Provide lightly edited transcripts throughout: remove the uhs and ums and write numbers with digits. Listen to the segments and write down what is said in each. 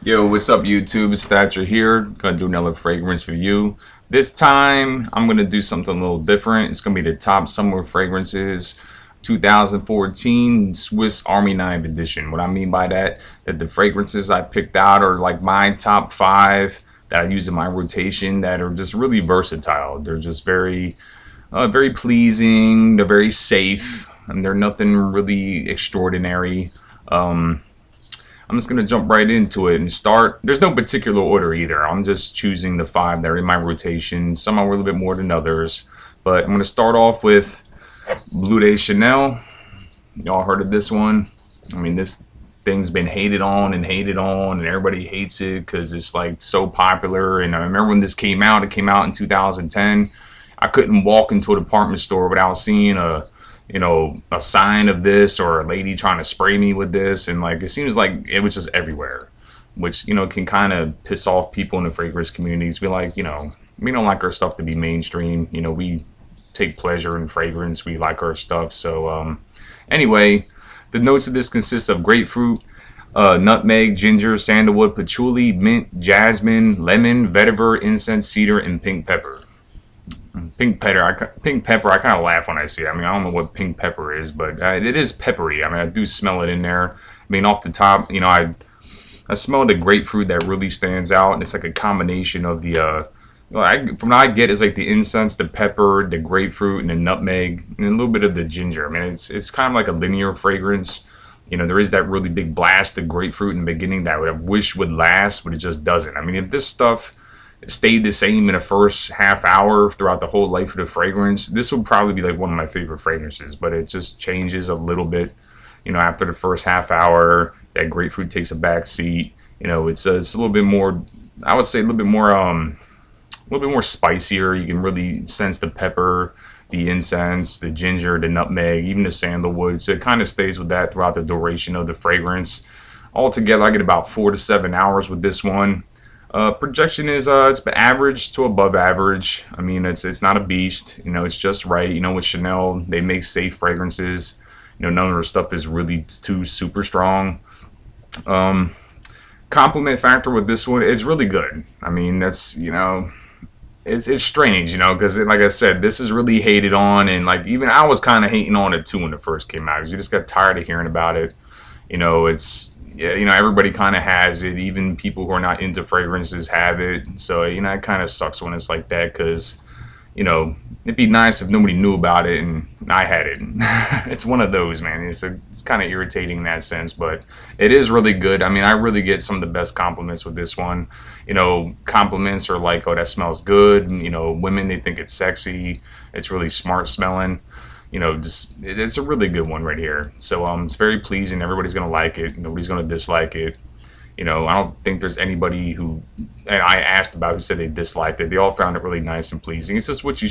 Yo, what's up YouTube? It's Thatcher here. Gonna do another fragrance review. This time I'm gonna do something a little different. It's gonna be the top summer fragrances 2014 Swiss Army Knife edition. What I mean by that the fragrances I picked out are like my top 5 that I use in my rotation that are just really versatile. They're just very pleasing, they're very safe, and they're nothing really extraordinary. I'm just going to jump right into it and start. There's no particular order either. I'm just choosing the 5 that are in my rotation. Some are a little bit more than others. But I'm going to start off with Bleu de Chanel. Y'all heard of this one? I mean, this thing's been hated on, and everybody hates it because it's like so popular. And I remember when this came out, it came out in 2010. I couldn't walk into a department store without seeing a sign of this or a lady trying to spray me with this, and like it seems like it was just everywhere, which can kind of piss off people in the fragrance communities. We like, we don't like our stuff to be mainstream. We take pleasure in fragrance. We like our stuff. So anyway, the notes of this consist of grapefruit, nutmeg, ginger, sandalwood, patchouli, mint, jasmine, lemon, vetiver, incense, cedar, and pink pepper. Pink pepper, I kind of laugh when I see it. I mean, I don't know what pink pepper is, but it is peppery. I mean, I do smell it in there. I mean, off the top, I smell the grapefruit that really stands out, and it's like a combination of the, from what I get, is like the incense, the pepper, the grapefruit, and the nutmeg, and a little bit of the ginger. I mean, it's kind of like a linear fragrance. There is that really big blast of grapefruit in the beginning that I wish would last, but it just doesn't. I mean, if this stuff stayed the same in the first half hour throughout the whole life of the fragrance, this would probably be like one of my favorite fragrances. But it just changes a little bit, after the first half hour. That grapefruit takes a back seat. It's a little bit more, I would say a little bit more spicier. You can really sense the pepper, the incense, the ginger, the nutmeg, even the sandalwood. So it kind of stays with that throughout the duration of the fragrance. Altogether, I get about 4 to 7 hours with this one. Projection is it's average to above average. I mean, it's not a beast. It's just right. With Chanel, they make safe fragrances. None of their stuff is really too super strong. Compliment factor with this one is really good. I mean, that's it's strange, because like I said, this is really hated on, and like even I was kind of hating on it too when it first came out, because you just got tired of hearing about it. Everybody kind of has it. Even people who are not into fragrances have it. So, it kind of sucks when it's like that, because, it'd be nice if nobody knew about it and I had it. It's one of those, man. It's kind of irritating in that sense, but it is really good. I mean, I really get some of the best compliments with this one. Compliments are like, oh, that smells good. Women, they think it's sexy. It's really smart smelling. It's a really good one right here. So it's very pleasing. Everybody's gonna like it. Nobody's gonna dislike it. I don't think there's anybody who, and I asked about, who said they disliked it. They all found it really nice and pleasing. It's just what you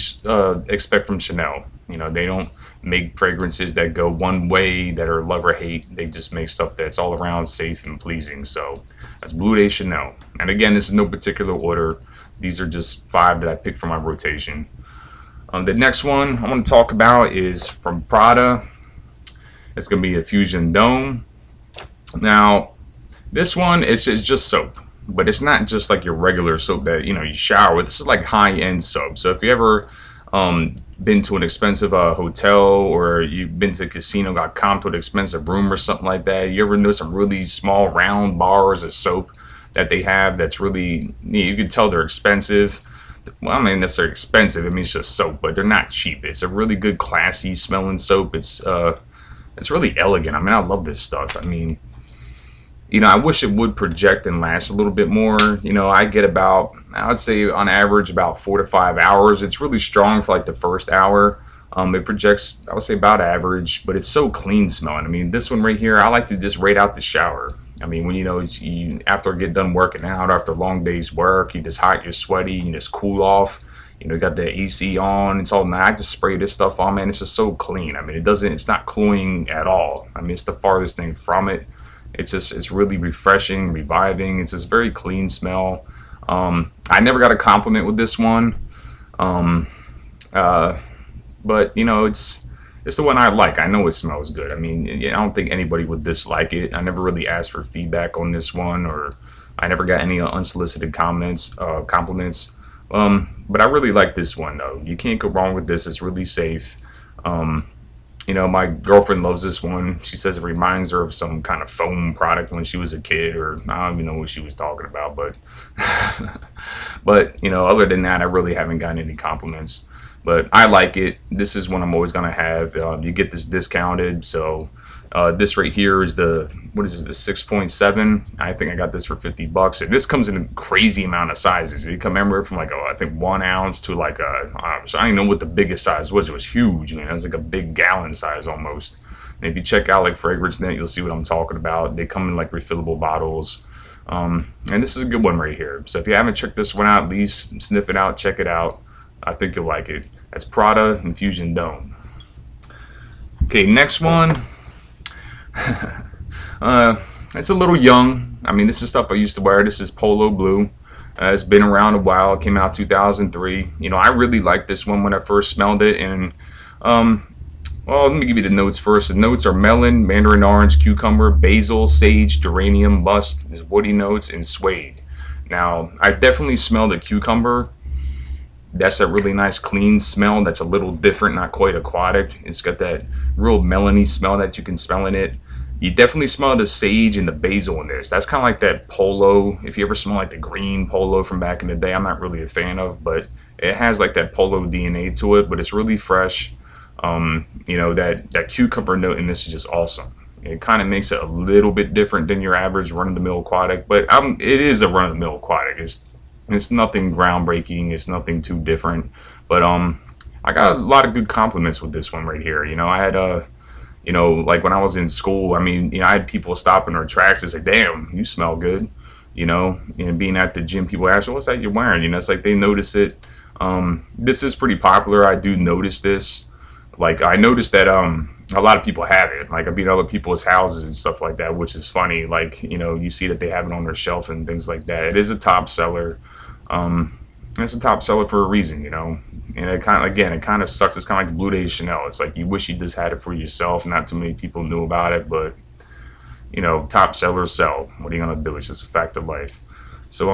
expect from Chanel. They don't make fragrances that go one way, that are love or hate. They just make stuff that's all around safe and pleasing. So that's Bleu de Chanel. And again, this is no particular order. These are just 5 that I picked from my rotation. The next one I want to talk about is from Prada. It's going to be a Fusion Dome. Now, this one is just soap, but it's not just like your regular soap that you shower with. This is like high-end soap. So if you ever been to an expensive hotel, or you've been to a casino, got comped to an expensive room or something like that, you ever know some really small round bars of soap that they have that's really, you can tell they're expensive. Well, I mean, necessarily expensive. I mean, it's just soap, but they're not cheap. It's a really good, classy smelling soap. It's really elegant. I mean, I love this stuff. I mean, I wish it would project and last a little bit more. I get about, I would say on average, about 4 to 5 hours. It's really strong for like the first hour. It projects, I would say, about average, but it's so clean smelling. I mean, this one right here, I like to just right out the shower. I mean, when you after get done working out, after a long day's work, you just hot, you're sweaty, you just cool off. You got the AC on. It's all nice. I just spray this stuff on, man. It's just so clean. I mean, it's not cloying at all. I mean, it's the farthest thing from it. It's really refreshing, reviving. It's just very clean smell. I never got a compliment with this one. But it's the one I like. I know it smells good. I mean, I don't think anybody would dislike it. I never really asked for feedback on this one, or I never got any unsolicited compliments. But I really like this one though. You can't go wrong with this. It's really safe. Um, you know, my girlfriend loves this one. She says it reminds her of some kind of foam product when she was a kid, or I don't even know what she was talking about. But, but you know, other than that, I really haven't gotten any compliments. But I like it. This is one I'm always gonna have. You get this discounted, so this right here is the, what is this, the 6.7. I think I got this for 50 bucks. And this comes in a crazy amount of sizes. You can remember from like, I think 1 ounce to like so I don't even know what the biggest size was. It was huge, man. It was like a big gallon size almost. And if you check out like FragranceNet, you'll see what I'm talking about. They come in like refillable bottles. And this is a good one right here. So if you haven't checked this one out, at least sniff it out, check it out. I think you'll like it. That's Prada Infusion Dome. Okay, next one. It's a little young. I mean, this is stuff I used to wear. This is Polo Blue. It's been around a while. It came out 2003. You know, I really liked this one when I first smelled it. And, well, let me give you the notes first. The notes are melon, mandarin orange, cucumber, basil, sage, geranium, musk, there's woody notes, and suede. Now, I definitely smelled the cucumber. That's a really nice clean smell that's a little different, not quite aquatic. It's got that real melony smell that you can smell in it. You definitely smell the sage and the basil in this. That's kind of like that Polo. If you ever smell like the green Polo from back in the day, I'm not really a fan of, but it has like that Polo DNA to it, but it's really fresh. You know, that cucumber note in this is just awesome. It kind of makes it a little bit different than your average run-of-the-mill aquatic, but it is a run-of-the-mill aquatic. It's nothing groundbreaking. It's nothing too different. But I got a lot of good compliments with this one right here. You know, I had you know, like when I was in school, I mean, you know, I had people stop in their tracks and say, "Damn, you smell good." You know, and being at the gym, people ask, "Well, what's that you're wearing?" You know, it's like they notice it. This is pretty popular. I do notice this. Like I noticed that a lot of people have it. Like I've been at other people's houses and stuff like that, which is funny. Like, you know, you see that they have it on their shelf and things like that. It is a top seller. It's a top seller for a reason, you know. And it kind of sucks. It's kind of like the Blue Day Chanel. It's like you wish you just had it for yourself. Not too many people knew about it, but you know, top sellers sell. What are you gonna do? It's just a fact of life. So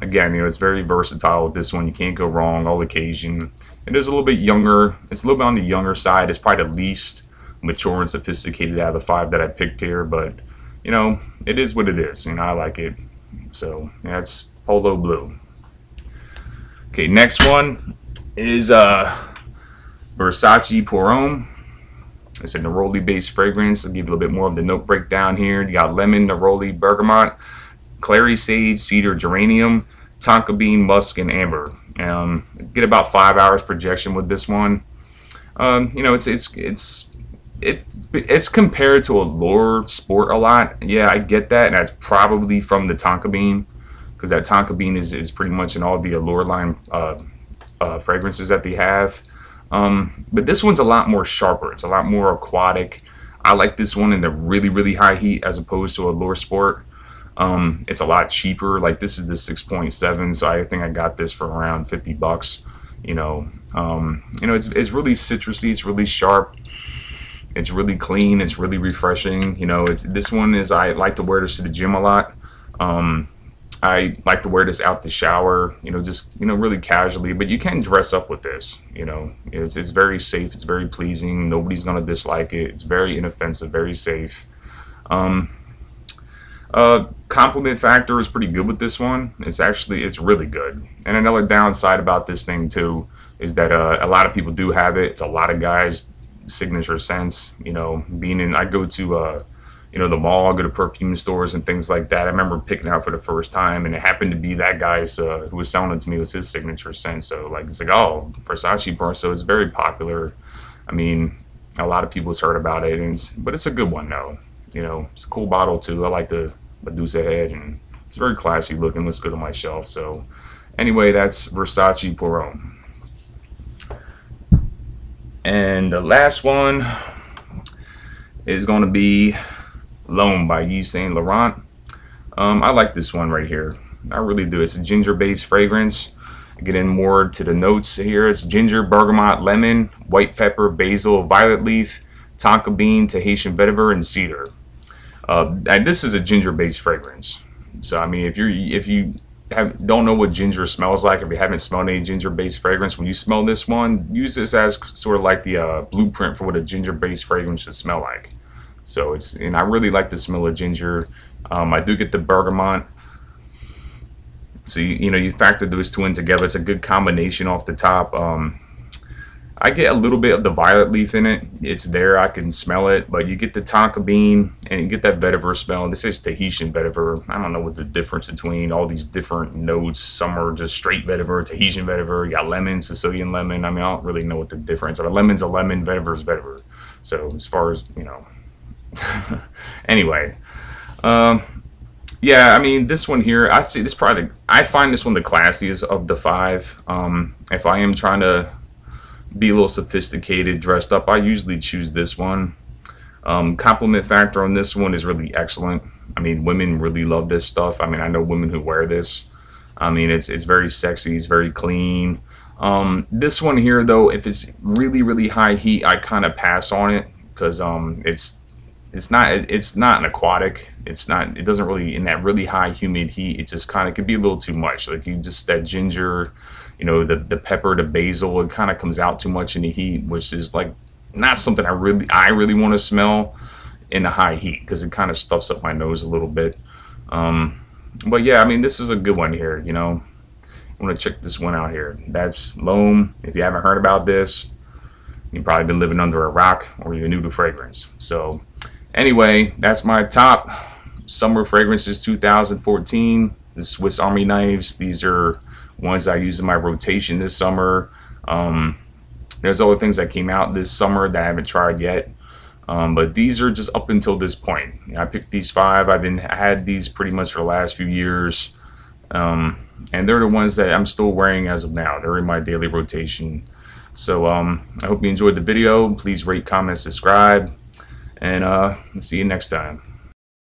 again, you know, it's very versatile with this one. You can't go wrong. All occasion. It is a little bit younger. It's a little bit on the younger side. It's probably the least mature and sophisticated out of the 5 that I picked here, but you know, it is what it is. You know, I like it. So yeah, it's Polo Blue. Okay, next one is Versace Pour Homme. It's a neroli based fragrance. I'll give you a little bit more of the note breakdown here. You got lemon, neroli, bergamot, clary sage, cedar, geranium, tonka bean, musk, and amber. Get about 5 hours projection with this one. You know, it's compared to Allure Sport a lot. Yeah, I get that, and that's probably from the tonka bean, because that tonka bean is pretty much in all the Allure line fragrances that they have. But this one's a lot more sharper. It's a lot more aquatic. I like this one in the really, really high heat as opposed to Allure Sport. It's a lot cheaper. Like this is the 6.7, so I think I got this for around 50 bucks. You know, it's really citrusy. It's really sharp. It's really clean. It's really refreshing. You know, this one is, I like to wear this to the gym a lot. I like to wear this out the shower, you know, just, you know, really casually, but you can dress up with this, you know. It's very safe. It's very pleasing. Nobody's going to dislike it. It's very inoffensive, very safe. Compliment factor is pretty good with this one. It's really good. And another downside about this thing too is that a lot of people do have it. It's a lot of guys' signature scents. You know, I go to you know, the mall, I go to perfume stores and things like that. I remember picking it out for the first time, and it happened to be that guy's who was selling it to me. It was his signature scent. So like, it's like, oh, Versace bar. So it's very popular. I mean, a lot of people has heard about it, but it's a good one though. You know, it's a cool bottle too. I like the Medusa head, and it's very classy looking. Looks good on my shelf. So anyway, that's Versace Pour Homme. And the last one is going to be L'Homme by Yves Saint Laurent. I like this one right here. I really do. It's a ginger-based fragrance. Getting more to the notes here. It's ginger, bergamot, lemon, white pepper, basil, violet leaf, tonka bean, Tahitian vetiver, and cedar. And this is a ginger-based fragrance. So I mean, if you don't know what ginger smells like, if you haven't smelled any ginger-based fragrance, when you smell this one, use this as sort of like the blueprint for what a ginger-based fragrance should smell like. So and I really like the smell of ginger. I do get the bergamot. So you factor those two in together. It's a good combination off the top. I get a little bit of the violet leaf in it. It's there, I can smell it, but you get the tonka bean and you get that vetiver smell. This is Tahitian vetiver. I don't know what the difference between all these different notes. Some are just straight vetiver, Tahitian vetiver. You got lemon, Sicilian lemon. I mean, I don't really know what the difference. A lemon's a lemon, vetiver is vetiver. So as far as, anyway. Yeah, I mean, this one here, I find this one the classiest of the five. If I am trying to be a little sophisticated, dressed up, I usually choose this one. Compliment factor on this one is really excellent. I mean, women really love this stuff. I mean, I know women who wear this. I mean, it's very sexy, it's very clean. This one here, though, if it's really, really high heat, I kind of pass on it because it's not an aquatic. It doesn't really, in that really high humid heat, it just kind of could be a little too much. Like that ginger, the pepper, the basil, it kind of comes out too much in the heat, which is like not something I really want to smell in the high heat because it kind of stuffs up my nose a little bit. But yeah, I mean, this is a good one here. I'm gonna check this one out here. That's L'Homme. If you haven't heard about this, you've probably been living under a rock or you're new to fragrance. So anyway, that's my top summer fragrances 2014. The Swiss Army knives. These are ones I use in my rotation this summer. There's other things that came out this summer that I haven't tried yet. But these are just up until this point. I picked these five. I had these pretty much for the last few years. And they're the ones that I'm still wearing as of now. They're in my daily rotation. So I hope you enjoyed the video. Please rate, comment, subscribe. And see you next time.